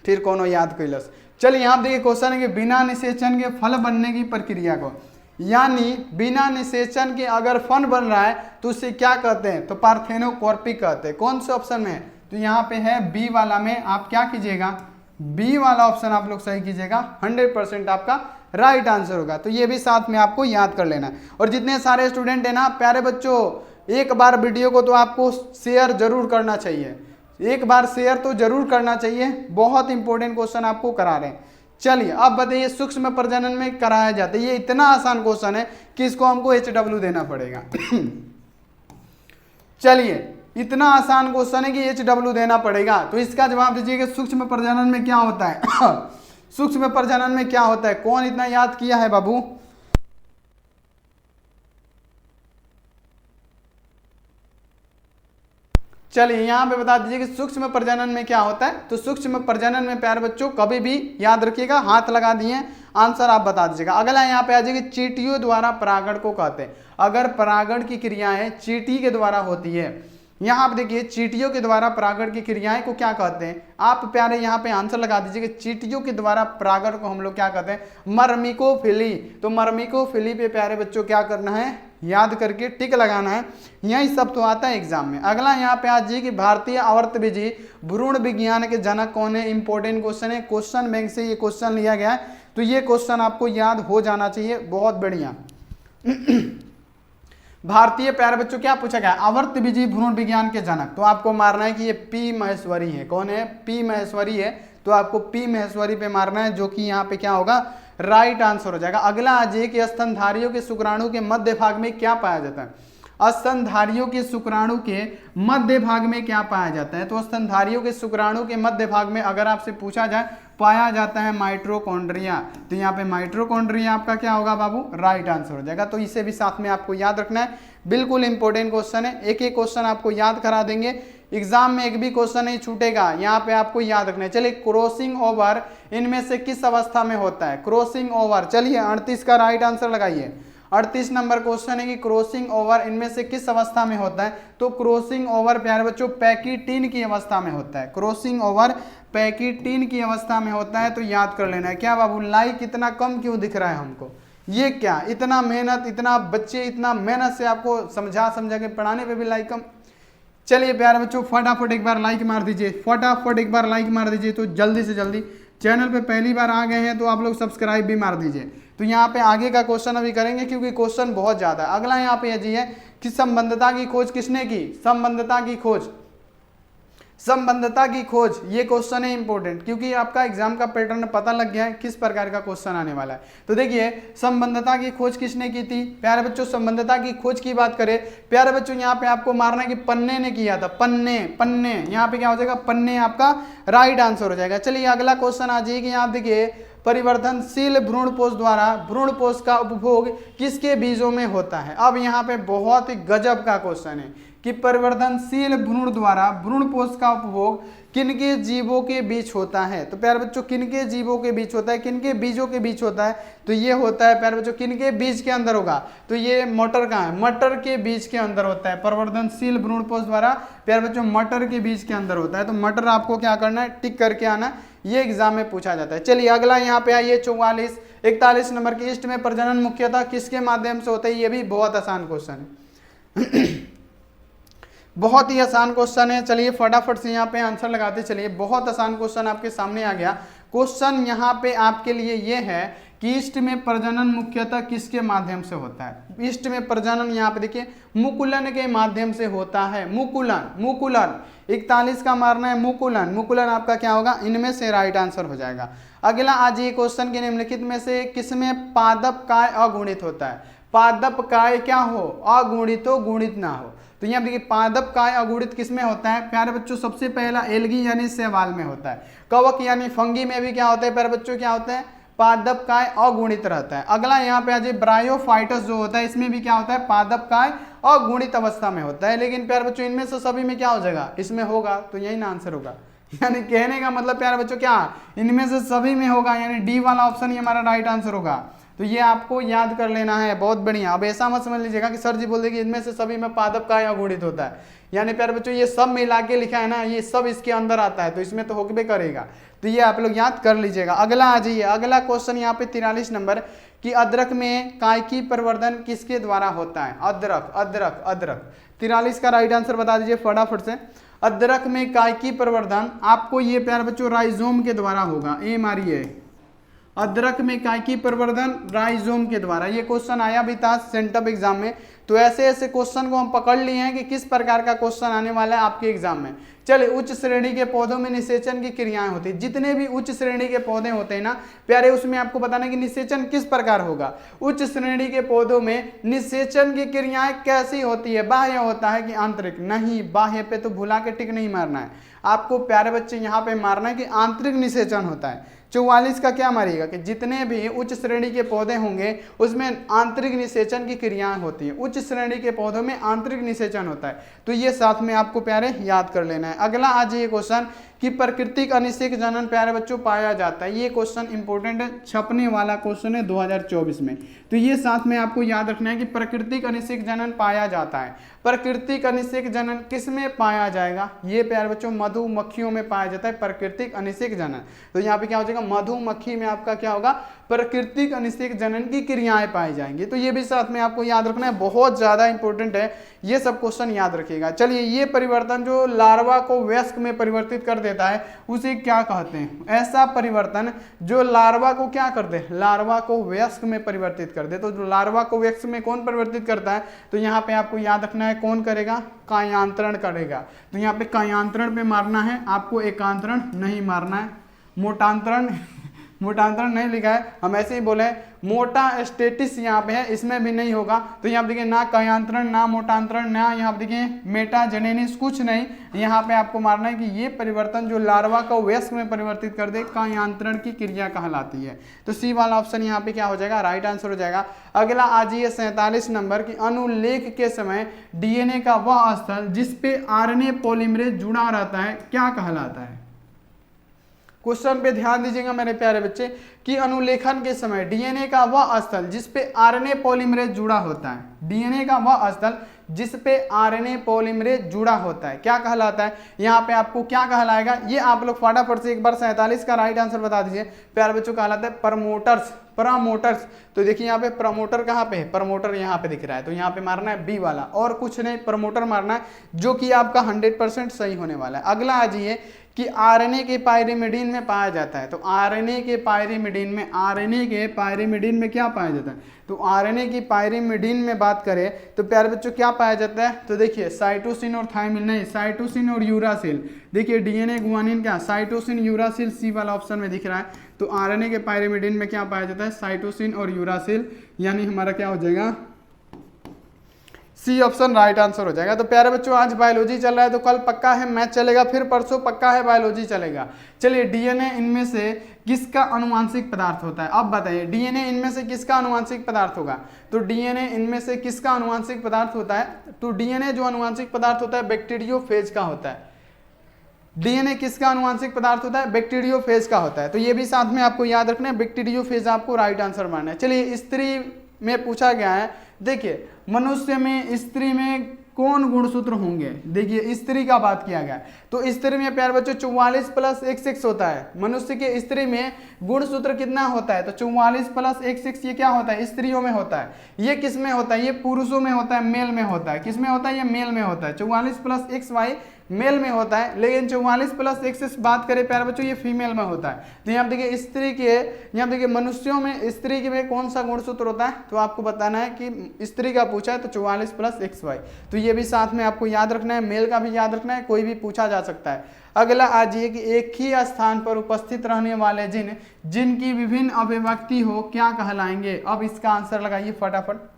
फिर कोनो याद कैलस। चलिए यहाँ देखिए क्वेश्चन है कि बिना निषेचन के फल बनने की प्रक्रिया को, यानी बिना निषेचन के अगर फल बन रहा है तो उसे क्या कहते हैं, तो पार्थेनोकॉर्पिक कहते हैं। कौन से ऑप्शन में है, तो यहाँ पे है बी वाला में। आप क्या कीजिएगा, बी वाला ऑप्शन आप लोग सही कीजिएगा, 100% आपका राइट आंसर होगा। तो ये भी साथ में आपको याद कर लेना है। और जितने सारे स्टूडेंट है ना प्यारे बच्चों, एक बार वीडियो को तो आपको शेयर जरूर करना चाहिए, एक बार शेयर तो जरूर करना चाहिए। बहुत इंपॉर्टेंट क्वेश्चन आपको करा रहे हैं। चलिए अब बताइए सूक्ष्म प्रजनन में कराया जाता है। ये इतना आसान क्वेश्चन है कि इसको हमको HW देना पड़ेगा चलिए इतना आसान क्वेश्चन है कि HW देना पड़ेगा। तो इसका जवाब दीजिए कि सूक्ष्म प्रजनन में क्या होता है सूक्ष्म प्रजनन में क्या होता है, कौन इतना याद किया है बाबू। चलिए यहाँ पे बता दीजिए कि सूक्ष्म प्रजनन में क्या होता है। तो सूक्ष्म प्रजनन में प्यारे बच्चों कभी भी याद रखिएगा, हाथ लगा दिए आंसर आप बता दीजिएगा। अगला यहाँ पे आ जाएगी चींटियों द्वारा परागण को कहते हैं। अगर परागण की क्रियाएं चींटी के द्वारा होती है यहाँ आप देखिए चींटियों के द्वारा परागण की क्रियाएं को क्या कहते हैं, आप प्यारे यहाँ पे आंसर लगा दीजिए कि चींटियों के द्वारा परागण को हम लोग क्या कहते हैं, मर्मिकोफिली। तो मर्मिकोफिली पे प्यारे बच्चों क्या करना है, याद करके टिक लगाना है। यही सब तो आता है एग्जाम में। अगला यहाँ पे आज जी कि भारतीय आवर्तबीजी भ्रूण विज्ञान के जनक कौन है, इंपॉर्टेंट क्वेश्चन है, क्वेश्चन बैंक से ये क्वेश्चन लिया गया है, तो ये क्वेश्चन आपको याद हो जाना चाहिए, बहुत बढ़िया। भारतीय प्यारे बच्चों क्या पूछा गया, आवर्तबीजी भ्रूण विज्ञान के जनक, तो आपको मारना है कि ये पी महेश्वरी है। कौन है, पी महेश्वरी है, तो आपको पी महेश्वरी पे मारना है, जो कि यहाँ पे क्या होगा, राइट आंसर हो जाएगा। अगला आज ये कि स्तनधारियों के शुक्राणु के मध्य भाग में क्या पाया जाता है, स्तनधारियों के शुक्राणु के मध्य भाग में क्या पाया जाता है, तो स्तनधारियों के शुक्राणु के मध्य भाग में अगर आपसे पूछा जाए पाया जाता है माइटोकॉन्ड्रिया, तो यहाँ पे माइटोकॉन्ड्रिया आपका क्या होगा बाबू, राइट आंसर हो जाएगा। तो इसे भी साथ में आपको याद रखना है, बिल्कुल इंपॉर्टेंट क्वेश्चन है, एक एक क्वेश्चन आपको याद करा देंगे, एग्जाम में एक भी क्वेश्चन नहीं छूटेगा, यहाँ पे आपको याद रखना है। चलिए क्रॉसिंग ओवर इनमें से किस अवस्था में होता है, क्रॉसिंग ओवर, चलिए 38 का राइट आंसर लगाइए। 38 नंबर क्वेश्चन है कि क्रॉसिंग ओवर इनमें से किस अवस्था में होता है, तो क्रॉसिंग ओवर प्यारे बच्चों पैकिटीन की अवस्था में होता है, क्रॉसिंग ओवर पैकिटीन की अवस्था में होता है। तो याद कर लेना है। क्या बाबू लाइक इतना कम क्यों दिख रहा है हमको, ये क्या, इतना मेहनत, इतना बच्चे इतना मेहनत से आपको समझा के पढ़ाने पे भी लाइक कम। चलिए प्यारे बच्चों फटाफट एक बार लाइक मार दीजिए, फटाफट एक बार लाइक मार दीजिए। तो जल्दी से जल्दी, चैनल पे पहली बार आ गए हैं तो आप लोग सब्सक्राइब भी मार दीजिए। तो यहाँ पे आगे का क्वेश्चन अभी करेंगे क्योंकि क्वेश्चन बहुत ज्यादा है। अगला यहाँ पे जी है कि संबंधता की खोज किसने की, संबंधता की खोज, संबंधता की खोज, ये क्वेश्चन है इंपॉर्टेंट क्योंकि आपका एग्जाम का पैटर्न पता लग गया है किस प्रकार का क्वेश्चन आने वाला है। तो देखिए संबंधता की खोज किसने की थी, प्यारे बच्चों संबंधता की खोज की बात करें प्यारे बच्चों, यहाँ पे आपको मारना है कि पन्ने ने किया था, पन्ने, पन्ने, यहाँ पे क्या हो जाएगा, पन्ने आपका राइट आंसर हो जाएगा। चलिए अगला क्वेश्चन आ जाइए कि यहाँ देखिए परिवर्तनशील भ्रूणपोष द्वारा भ्रूणपोष का उपभोग किसके बीजों में होता है। अब यहाँ पे बहुत ही गजब का क्वेश्चन है कि परिवर्तनशील भ्रूण द्वारा भ्रूणपोष का उपभोग किनके जीवों के बीच होता है। तो प्यारे बच्चों किनके जीवों के बीच होता है, किनके बीजों के बीच होता है, तो ये होता है प्यारे बच्चों किनके बीज के अंदर होगा, तो ये मटर का है, मटर के बीज के अंदर होता है। परिवर्तनशील भ्रूणपोष द्वारा प्यारे बच्चों मटर के बीज के अंदर होता है। तो मटर आपको क्या करना है, टिक करके आना, ये एग्जाम में पूछा जाता है। चलिए अगला यहाँ पे आइए 41 नंबर की इष्ट में प्रजनन मुख्यतः किसके माध्यम से होता है, ये भी बहुत आसान क्वेश्चन है। बहुत ही आसान क्वेश्चन है। चलिए फटाफट से यहाँ पे आंसर लगाते चलिए, बहुत आसान क्वेश्चन आपके सामने आ गया। क्वेश्चन यहाँ पे आपके लिए ये है कि इष्ट में प्रजनन मुख्यतः किसके माध्यम से होता है। इष्ट में प्रजनन यहाँ पे देखिए मुकुलन के माध्यम से होता है, मुकुलन, मुकुलन 41 का मारना है, मुकुलन, मुकुलन आपका क्या होगा, इनमें से राइट आंसर हो जाएगा। अगला आज ये क्वेश्चन के निम्नलिखित में से किसमें पादप काय अगुणित होता है, पादप काय क्या हो, अगुणित हो, गुणित ना हो। तो यहाँ देखिए पादप काय अगुणित किसमें होता है प्यारे बच्चों, सबसे पहला एल्गी यानी शैवाल में होता है, कवक यानी फंगी में भी क्या होता है प्यारे बच्चों, क्या होता है, पादप काय अगुणित रहता है। अगला यहाँ पे आज ब्रायोफाइटस जो होता है इसमें भी क्या होता है, पादप काय अगुणित अवस्था में होता है। लेकिन प्यारे बच्चों इनमें से सभी में क्या हो जाएगा, इसमें होगा, तो यही ना आंसर होगा। यानी कहने का मतलब प्यारे बच्चों क्या, इनमें से सभी में होगा, यानी डी वाला ऑप्शन ही हमारा राइट आंसर होगा। तो ये आपको याद कर लेना है, बहुत बढ़िया। अब ऐसा मत समझ लीजिएगा कि सर जी बोल देंगे इनमें से सभी में पादप काय अगुणित होता है, यानी प्यारे बच्चों ये सब मिला के लिखा है ना, ये सब इसके अंदर आता है, तो इसमें तो होके करेगा। तो ये आप लोग याद कर लीजिएगा। अगला आ जाइए, अगला क्वेश्चन यहाँ पे 43 नंबर कि अदरक में कायकी प्रवर्धन किसके द्वारा होता है, अदरक, अदरक, अदरक। 43 का राइट आंसर बता दीजिए फटाफट से। अदरक में कायकी प्रवर्धन आपको ये प्यारे बच्चों राइजोम के द्वारा होगा, ए मारिए, अदरक में कायकी प्रवर्धन राइजोम के द्वारा। ये क्वेश्चन आया भी था सेंटअप एग्जाम में। तो ऐसे ऐसे क्वेश्चन को हम पकड़ लिए हैं कि किस प्रकार का क्वेश्चन आने वाला है आपके एग्जाम में। चलिए उच्च श्रेणी के पौधों में निषेचन की क्रियाएं होती है, जितने भी उच्च श्रेणी के पौधे होते हैं ना प्यारे, उसमें आपको बताना है कि निषेचन किस प्रकार होगा। उच्च श्रेणी के पौधों में निषेचन की क्रियाएं कैसी होती है, बाह्य होता है कि आंतरिक, नहीं बाह्य पे तो भुला के टिक नहीं मारना है आपको प्यारे बच्चे, यहाँ पे मारना है कि आंतरिक निषेचन होता है। 44 का क्या मारिएगा कि जितने भी उच्च श्रेणी के पौधे होंगे उसमें आंतरिक निषेचन की क्रियाएं होती हैं, उच्च श्रेणी के पौधों में आंतरिक निषेचन होता है। तो ये साथ में आपको प्यारे याद कर लेना है। अगला आज ये क्वेश्चन कि प्राकृतिक अनिषेक जनन प्यारे बच्चों पाया जाता है। ये क्वेश्चन इंपॉर्टेंट है, छपने वाला क्वेश्चन है 2024 में। तो ये साथ में आपको याद रखना है कि प्राकृतिक अनिषेक जनन पाया जाता है। प्राकृतिक अनिषेक जनन किस में पाया जाएगा? ये प्यारे बच्चों मधुमक्खियों में पाया जाता है प्राकृतिक अनिषेक जनन। तो यहाँ पे क्या हो जाएगा, मधुमक्खी में आपका क्या होगा, प्राकृतिक अनिषेक जनन की क्रियाएं पाई जाएंगी। तो ये भी साथ में आपको याद रखना है, बहुत ज्यादा इंपॉर्टेंट है, ये सब क्वेश्चन याद रखिएगा। चलिए, ये परिवर्तन जो लार्वा को वयस्क में परिवर्तित कर देता है उसे क्या कहते हैं? ऐसा परिवर्तन जो लार्वा को क्या कर दे, लार्वा को वयस्क में परिवर्तित कर दे। तो जो लार्वा को वयस्क में कौन परिवर्तित करता है? तो यहाँ पे आपको याद रखना है कौन करेगा, कायांतरण करेगा। तो यहाँ पे कायांतरण पे मारना है आपको, एकांतरण नहीं मारना है। मोटांतरण नहीं लिखा है, हम ऐसे ही बोले। मोटा स्टेटिस यहाँ पे है, इसमें भी नहीं होगा। तो यहाँ पे देखिए ना कायांतरण, ना मोटांतरण, ना यहाँ पे देखिए मेटाजेनेसिस, कुछ नहीं। यहाँ पे आपको मारना है कि ये परिवर्तन जो लार्वा को वयस्क में परिवर्तित कर दे, कायांतरण की क्रिया कहलाती है। तो सी वाला ऑप्शन यहाँ पे क्या हो जाएगा, राइट आंसर हो जाएगा। अगला आज ये 47 नंबर की अनुलेख के समय डीएनए का वह स्थल जिसपे आरएनए पॉलीमरेज जुड़ा रहता है क्या कहलाता है? क्वेश्चन पे ध्यान दीजिएगा मेरे प्यारे बच्चे कि अनुलेखन के समय डीएनए का वह स्थल जिस पे आरएनए पॉलीमरेज जुड़ा होता है, डीएनए का वह स्थल जिस पे आरएनए पॉलीमरेज जुड़ा होता है क्या कहलाता है? यहाँ पे आपको क्या कहलाएगा, ये आप लोग फटाफट से एक बार 47 का राइट आंसर बता दीजिए प्यारे बच्चों। कहलाता है प्रमोटर्स। तो देखिए यहाँ पे प्रमोटर कहाँ पे है, प्रमोटर यहाँ पे दिख रहा है, तो यहाँ पे मारना है बी वाला, और कुछ नहीं, प्रमोटर मारना है, जो कि आपका 100% सही होने वाला है। अगला आ जाइए कि आरएनए के पायरिमिडीन में पाया जाता है। तो आरएनए के पायरिमिडीन में क्या पाया जाता है? तो आरएनए की पायरिमिडीन में बात करें तो प्यारे बच्चों क्या पाया जाता है? तो देखिए साइटोसिन और थायमिन नहीं, साइटोसिन और यूरासिल। देखिए डीएनए गुआनिन क्या, साइटोसिन यूरासिल, सी वाला ऑप्शन में दिख रहा है। तो आरएनए के पायरिमिडीन में क्या पाया जाता है? साइटोसिन और यूरासिल, यानी हमारा क्या हो जाएगा, सी ऑप्शन राइट आंसर हो जाएगा। तो प्यारे बच्चों आज बायोलॉजी चल रहा है, तो कल पक्का है मैथ चलेगा, फिर परसों पक्का है बायोलॉजी चलेगा। चलिए, डीएनए इनमें से किसका अनुवांशिक पदार्थ होता है? अब बताइए डीएनए इनमें से किसका अनुवांशिक पदार्थ होगा? तो डीएनए इनमें से किसका अनुवांशिक पदार्थ होता है? तो डीएनए जो अनुवांशिक पदार्थ होता है बैक्टीरियोफेज का होता है। डीएनए किसका अनुवांशिक पदार्थ होता है? बैक्टीरियोफेज का होता है। तो ये भी साथ में आपको याद रखना है, बैक्टीरियोफेज आपको राइट आंसर मानना है। चलिए, स्त्री में पूछा गया है, देखिए मनुष्य में, स्त्री में कौन गुणसूत्र होंगे? देखिए स्त्री का बात किया गया, तो स्त्री में प्यारे बच्चों 44 + XX होता है। मनुष्य के स्त्री में गुणसूत्र कितना होता है? तो 44 + XX ये क्या होता है? स्त्रियों में होता है। ये किस में होता है? ये पुरुषों में होता है, मेल में होता है। किस में होता है? ये मेल में होता है। 44 + XY मेल में होता है, लेकिन 44 + XX बात करें प्यारे बच्चों ये फीमेल में होता है। तो यहाँ देखिए स्त्री के, यहाँ देखिए मनुष्यों में स्त्री के में कौन सा गुणसूत्र होता है? तो आपको बताना है कि स्त्री का पूछा है तो 44 + XY। तो ये भी साथ में आपको याद रखना है, मेल का भी याद रखना है, कोई भी पूछा जा सकता है। अगला आज ये कि एक ही स्थान पर उपस्थित रहने वाले जिनकी विभिन्न अभिव्यक्ति हो क्या कहलाएंगे? अब इसका आंसर लगाइए फटाफट।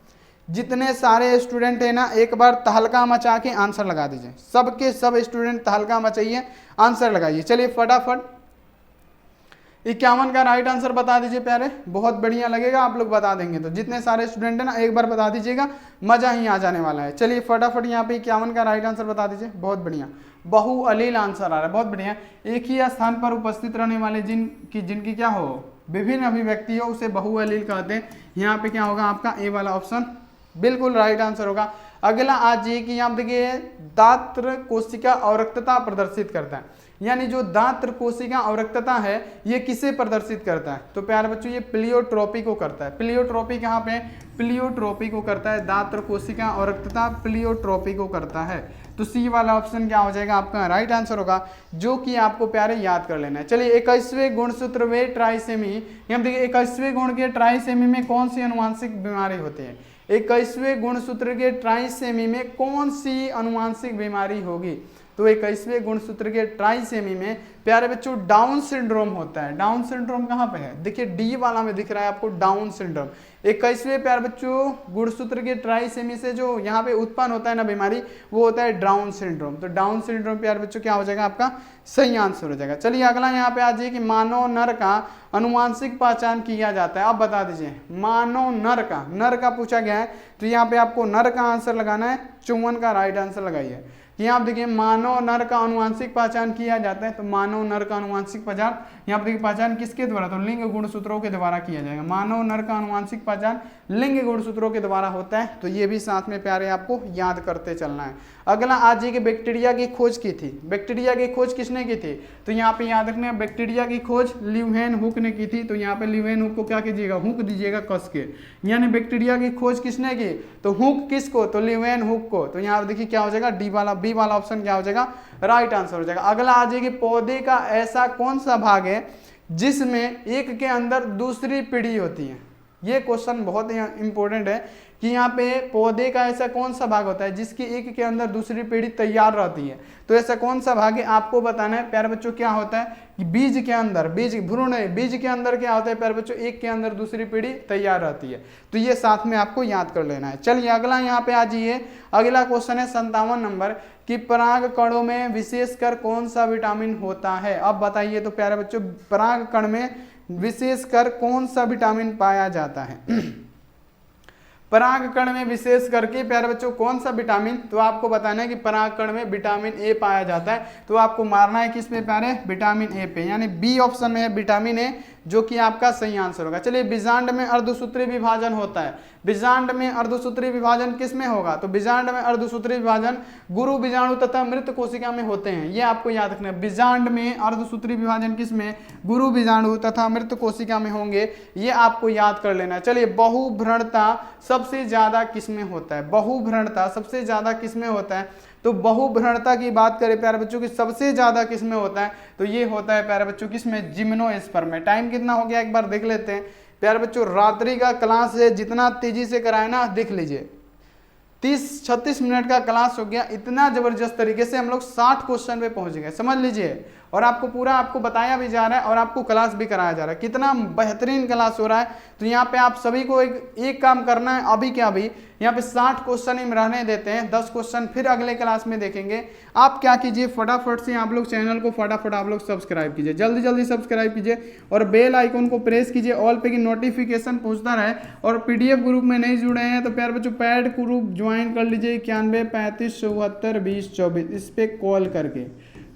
जितने सारे स्टूडेंट हैं ना, एक बार तहलका मचा के आंसर लगा दीजिए। सबके सब स्टूडेंट तहलका मचाइए, आंसर लगाइए। चलिए फटाफट 51 का राइट आंसर बता दीजिए प्यारे, बहुत बढ़िया लगेगा आप लोग बता देंगे तो। जितने सारे स्टूडेंट हैं ना एक बार बता दीजिएगा, मजा ही आ जाने वाला है। चलिए फटाफट यहाँ पे 51 का राइट आंसर बता दीजिए, बहुत बढ़िया। बहुअलील आंसर आ रहा है, बहुत बढ़िया। एक ही स्थान पर उपस्थित रहने वाले जिनकी क्या हो, विभिन्न अभिव्यक्ति हो, उसे बहुअलील कहते हैं। यहाँ पे क्या होगा आपका ए वाला ऑप्शन बिल्कुल राइट आंसर होगा। अगला आज ये कि यहाँ देखिए दात्र कोशिका अवरक्तता प्रदर्शित करता है, यानी जो दात्र कोशिका अवरक्तता है ये किसे प्रदर्शित करता है? तो प्यारे बच्चों ये प्लियोट्रोपी को करता है। प्लियोट्रोपी कहाँ पे? प्लियोट्रोपी को करता है। दात्र कोशिका अवरक्तता प्लियोट्रोपी को करता है। तो सी वाला ऑप्शन क्या हो जाएगा आपका राइट आंसर होगा, जो कि आपको प्यारे याद कर लेना है। चलिए 21वें गुणसूत्र वे ट्राइसेमी, हम देखिए 21वें गुण के ट्राइसेमी में कौन सी अनुवांशिक बीमारी होती है? 21वें गुणसूत्र के ट्राइसेमी में कौन सी अनुवांशिक बीमारी होगी? तो 21वें गुणसूत्र के ट्राइसेमी में प्यारे बच्चों डाउन सिंड्रोम होता है। डाउन सिंड्रोम कहाँ पे है? देखिए डी वाला में दिख रहा है आपको डाउन सिंड्रोम। 21वें प्यारे बच्चों गुणसूत्र के ट्राइसेमी से जो यहाँ पे उत्पन्न होता है ना बीमारी, वो होता है डाउन सिंड्रोम। तो डाउन सिंड्रोम प्यारे बच्चों क्या हो जाएगा आपका सही आंसर हो जाएगा। चलिए अगला यहाँ पे आ जाइए कि मानव नर का अनुवांशिक पहचान किया जाता है। अब बता दीजिए मानव नर का पूछा गया है, तो यहाँ पे आपको नर का आंसर लगाना है। 54 का राइट आंसर लगाइए। कि आप देखिए मानव नर का आनुवंशिक पहचान किया जाता है, तो मानव नर का आनुवंशिक पहचान यहाँ पर देखिए पहचान किसके द्वारा, तो लिंग गुणसूत्रों के द्वारा किया जाएगा। मानव नर का आनुवंशिक पहचान लिंग गुणसूत्रों के द्वारा होता है, तो ये भी साथ में प्यारे आपको याद करते चलना है। अगला आज ये कि बैक्टीरिया की खोज की थी। बैक्टीरिया की खोज किसने की थी, तो यहाँ पे याद रखना है बैक्टीरिया की खोज ल्यूहेनहुक ने की थी। तो यहाँ पे ल्यूहेनहुक को क्या कीजिएगा, हुक दीजिएगा कस के, यानी बैक्टीरिया की खोज किसने की, तो हुक किसको, तो ल्यूहेनहुक को। तो यहाँ देखिए क्या हो जाएगा, बी वाला ऑप्शन क्या हो जाएगा, राइट आंसर हो जाएगा। अगला आ जाएगी पौधे का ऐसा कौन सा भाग है जिसमें एक के अंदर दूसरी पीढ़ी होती है। ये क्वेश्चन बहुत ही इंपॉर्टेंट है कि यहाँ पे पौधे का ऐसा कौन सा भाग होता है जिसकी एक के अंदर दूसरी पीढ़ी तैयार रहती है। तो ऐसा कौन सा भाग है आपको बताना है प्यारे बच्चों। क्या होता है कि बीज के अंदर, भ्रूण है, बीज के अंदर क्या होता है प्यारे बच्चों, एक के अंदर दूसरी पीढ़ी तैयार रहती है। तो ये साथ में आपको याद कर लेना है। चलिए अगला यहाँ पे आ जाइए, अगला क्वेश्चन है 57 नंबर कि पराग कणों में विशेषकर कौन सा विटामिन होता है। अब बताइए तो प्यारे बच्चों, पराग कण में विशेषकर कौन सा विटामिन पाया जाता है। परागकण में विशेष करके प्यारे बच्चों कौन सा विटामिन, तो आपको बताना है कि परागकण में विटामिन ए पाया जाता है। तो आपको मारना है किस पे प्यारे, विटामिन ए पे, यानी बी ऑप्शन में है विटामिन ए, जो कि आपका सही आंसर होगा। चलिए बीजांड में अर्धसूत्री विभाजन होता है। बीजांड में अर्धसूत्री विभाजन किस में होगा, तो बीजांड में अर्धसूत्री विभाजन गुरु बीजाणु तथा मृत कोशिका में होते हैं। ये आपको याद रखना है, बीजांड में अर्धसूत्री विभाजन किस में, गुरु बीजाणु तथा मृत कोशिका में होंगे। ये आपको याद कर लेना है। चलिए बहुभ्रणता सबसे ज्यादा किस में होता है, बहुभ्रणता सबसे ज्यादा किस में होता है, तो बहुभ्रणता की बात करें प्यारे बच्चों की सबसे ज्यादा किस में होता है, तो ये होता है प्यारे बच्चों किसमें, जिम्नोस्पर्म में। टाइम कितना हो गया एक बार देख लेते हैं प्यारे बच्चों। रात्रि का क्लास है, जितना तेजी से कराए ना देख लीजिए, 30-36 मिनट का क्लास हो गया। इतना जबरदस्त तरीके से हम लोग 60 क्वेश्चन पे पहुंच गए, समझ लीजिए। और आपको पूरा आपको बताया भी जा रहा है और आपको क्लास भी कराया जा रहा है। कितना बेहतरीन क्लास हो रहा है। तो यहाँ पे आप सभी को एक काम करना है, अभी क्या अभी यहाँ पे 60 क्वेश्चन ही रहने देते हैं, 10 क्वेश्चन फिर अगले क्लास में देखेंगे। आप क्या कीजिए, फटाफट से आप लोग चैनल को फटाफट आप लोग सब्सक्राइब कीजिए, जल्दी जल्दी सब्सक्राइब कीजिए और बेल आइकन को प्रेस कीजिए, ऑल पे की नोटिफिकेशन पहुंचता रहे। और पीडीएफ ग्रुप में नहीं जुड़े हैं तो प्यारे बच्चों पैड ग्रुप ज्वाइन कर लीजिए, 91 35 74 20 24, इस पे कॉल करके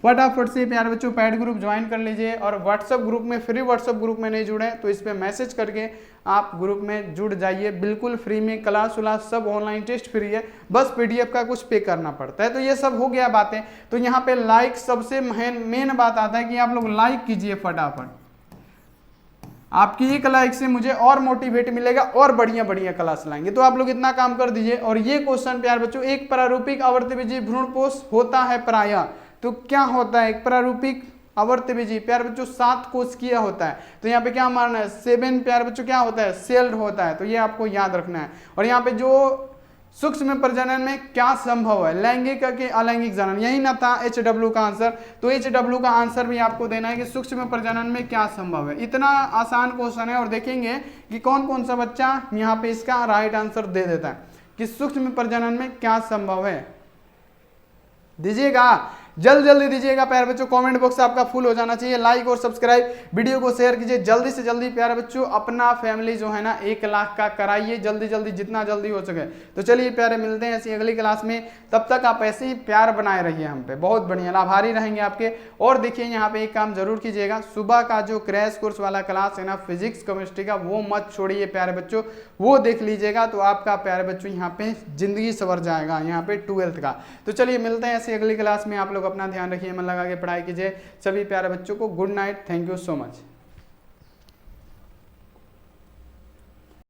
फटाफट से प्यारे बच्चों पैड ग्रुप ज्वाइन कर लीजिए। और व्हाट्सअप ग्रुप में, फ्री व्हाट्सअप ग्रुप में नहीं जुड़े तो इस पे मैसेज करके आप ग्रुप में जुड़ जाइए, बिल्कुल फ्री में। क्लास उलास सब ऑनलाइन, टेस्ट फ्री है, बस पीडीएफ का कुछ पे करना पड़ता है। तो ये सब हो गया बातें। तो यहाँ पे लाइक सबसे मेन बात आता है कि आप लोग लाइक कीजिए फटाफट। आपकी एक लाइक से मुझे और मोटिवेट मिलेगा और बढ़िया बढ़िया क्लास लाएंगे। तो आप लोग इतना काम कर दीजिए। और ये क्वेश्चन प्यारे बच्चों, एक प्रारूपिक आवर्तबीजी भ्रूणपोष होता है प्रायः, तो क्या होता है एक प्रारूपिक आवर्तबीजी प्यारे बच्चों 7 कोशिकीय होता है। तो यहाँ पे क्या मानना है, 7 प्यारे बच्चों क्या होता है, सेल्ड होता है। तो ये आपको याद रखना है। और यहाँ पे जो सूक्ष्म प्रजनन में क्या संभव है, लैंगिक के अलैंगिक जनन, यही ना था HW का आंसर। तो HW का आंसर भी आपको देना है कि सूक्ष्म प्रजनन में क्या संभव है। इतना आसान क्वेश्चन है और देखेंगे कि कौन कौन सा बच्चा यहाँ पे इसका राइट आंसर दे देता है कि सूक्ष्म प्रजनन में क्या संभव है। दीजिएगा, जल्दी दीजिएगा प्यारे बच्चों। कमेंट बॉक्स आपका फुल हो जाना चाहिए। लाइक और सब्सक्राइब, वीडियो को शेयर कीजिए जल्दी से जल्दी प्यारे बच्चों। अपना फैमिली जो है ना 1 लाख का कराइए जल्दी जल्दी, जितना जल्दी हो सके। तो चलिए प्यारे, मिलते हैं ऐसी अगली क्लास में। तब तक आप ऐसे ही प्यार बनाए रहिए हम पे, बहुत बढ़िया, आभारी रहेंगे आपके। और देखिए यहाँ पे एक काम जरूर कीजिएगा, सुबह का जो क्रैश कोर्स वाला क्लास है ना फिजिक्स केमिस्ट्री का, वो मत छोड़िए प्यारे बच्चों, वो देख लीजिएगा। तो आपका प्यारे बच्चों यहाँ पे जिंदगी सवर जाएगा, यहाँ पे 12th का। तो चलिए मिलते हैं ऐसी अगली क्लास में। आप लोग अपना ध्यान रखिए, मन लगा के पढ़ाई कीजिए। सभी प्यारे बच्चों को good night, thank you so much.